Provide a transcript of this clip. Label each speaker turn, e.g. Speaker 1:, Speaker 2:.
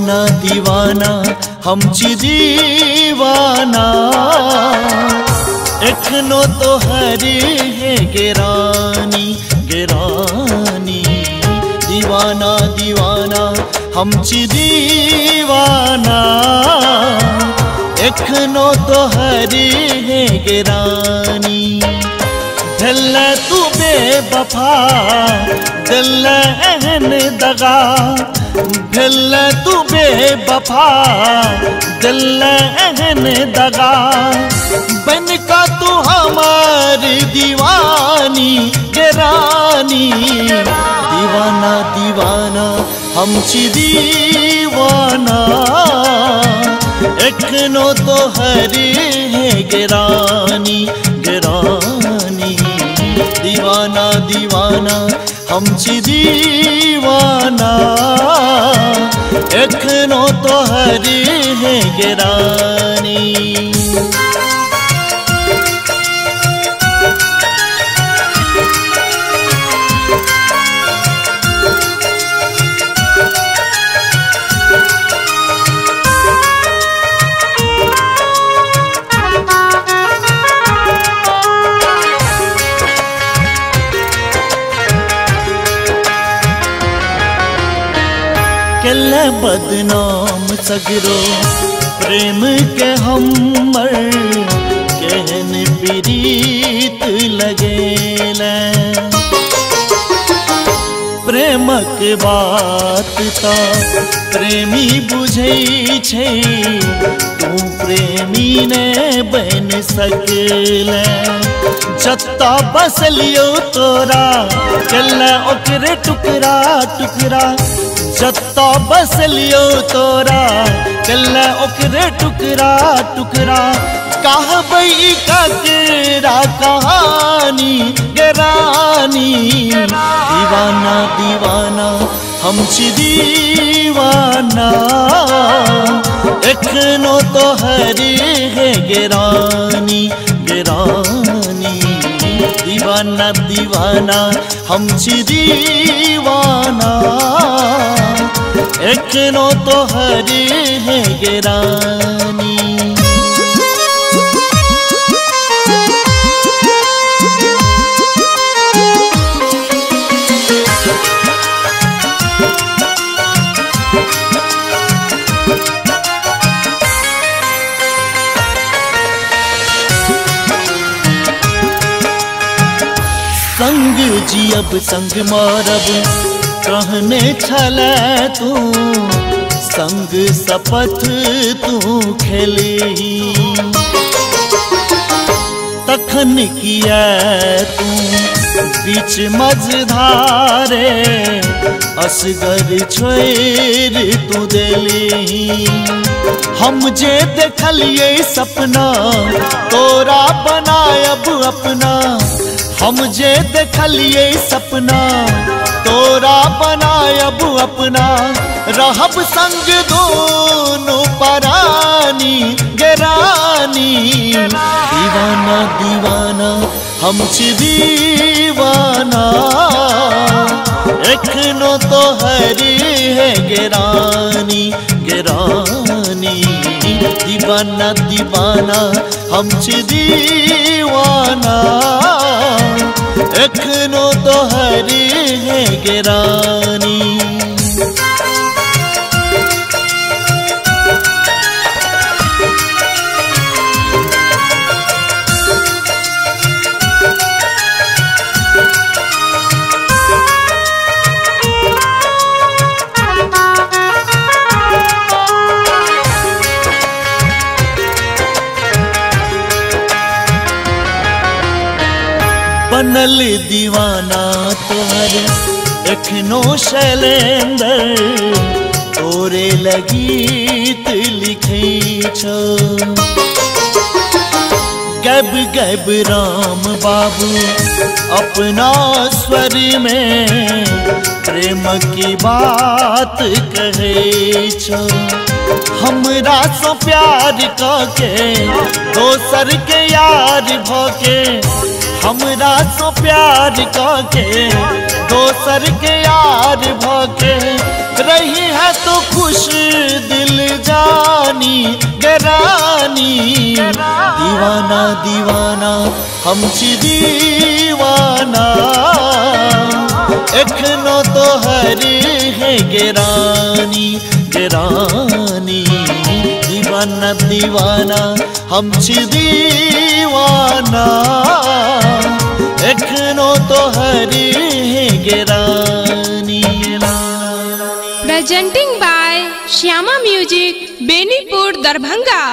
Speaker 1: दीवाना दीवाना हम ची दीवाना एखनो तो हरे है गिरानी गिरानी। दीवाना दीवाना हम ची दीवाना एखनो तो हरे है गिरानी। दिल तू बेवफा दिल एहन दगा दिल तू बेवफा दिल एहन दगा बन का तू हमारी दीवानी गिरानी। दीवाना दीवाना हम ची दीवाना एखनो तो हरे है गिरानी गिरानी। दीवाना दीवाना हम ची दीवाना एखनो तो हरे है गिरानी। केले बदनाम सगरो प्रेम के हमर कहन प्रीत लगेला। प्रेमक बात ता प्रेमी बुझै छै तू प्रेमी ने बन सकले। जत्ता बसलियो तोरा केले ओकरे टुकड़ा टुकड़ा जत्ता बसलियो तोरा केले ओकरे टुकड़ा टुकड़ा। कहबई ककरा कहानी गिरानी। दीवाना दीवाना हम ची दीवाना एखनो तो हरे है गिरानी गिरानी। दीवाना दीवाना हम ची दीवाना एखनो तो हरे है गिरानी। संग जियब संग मारब कहने छले तू संग शपथ तू खेली। तखन किया तू बीच मझधारे असगर छोड़ तू देली। हम जे देखलिए सपना तोरा बनायब अपना। हम जे देखलिए सपना तोरा बनायब अपना। रहब संग दोनों परानी गिरानी। दीवाना दीवाना हम ची दीवाना एखनो तो हरे है गिरानी गिरानी। दीवाना दीवाना हम ची दीवाना एखनो तो हरे है गिरानी। बनल दीवाना तोहर एखनो शैलेंदर तोरे लगीत लिखे छो। गब गब राम बाबू अपना स्वर में प्रेम की बात कहे छो। हमरा सो प्यार के दोसर के यार भके। हमरा सो प्यार के दोसर के यार भके रही है तो खुश दिल जानी गरानी। दीवाना दीवाना हम छी दीवाना, एखनो तो हर है गेरानी गेरानी। दीवाना दीवाना हम छी दीवाना, एखनो तो हर है गेरानी।
Speaker 2: Presenting by Shyama Music, Benipur, Darbhanga।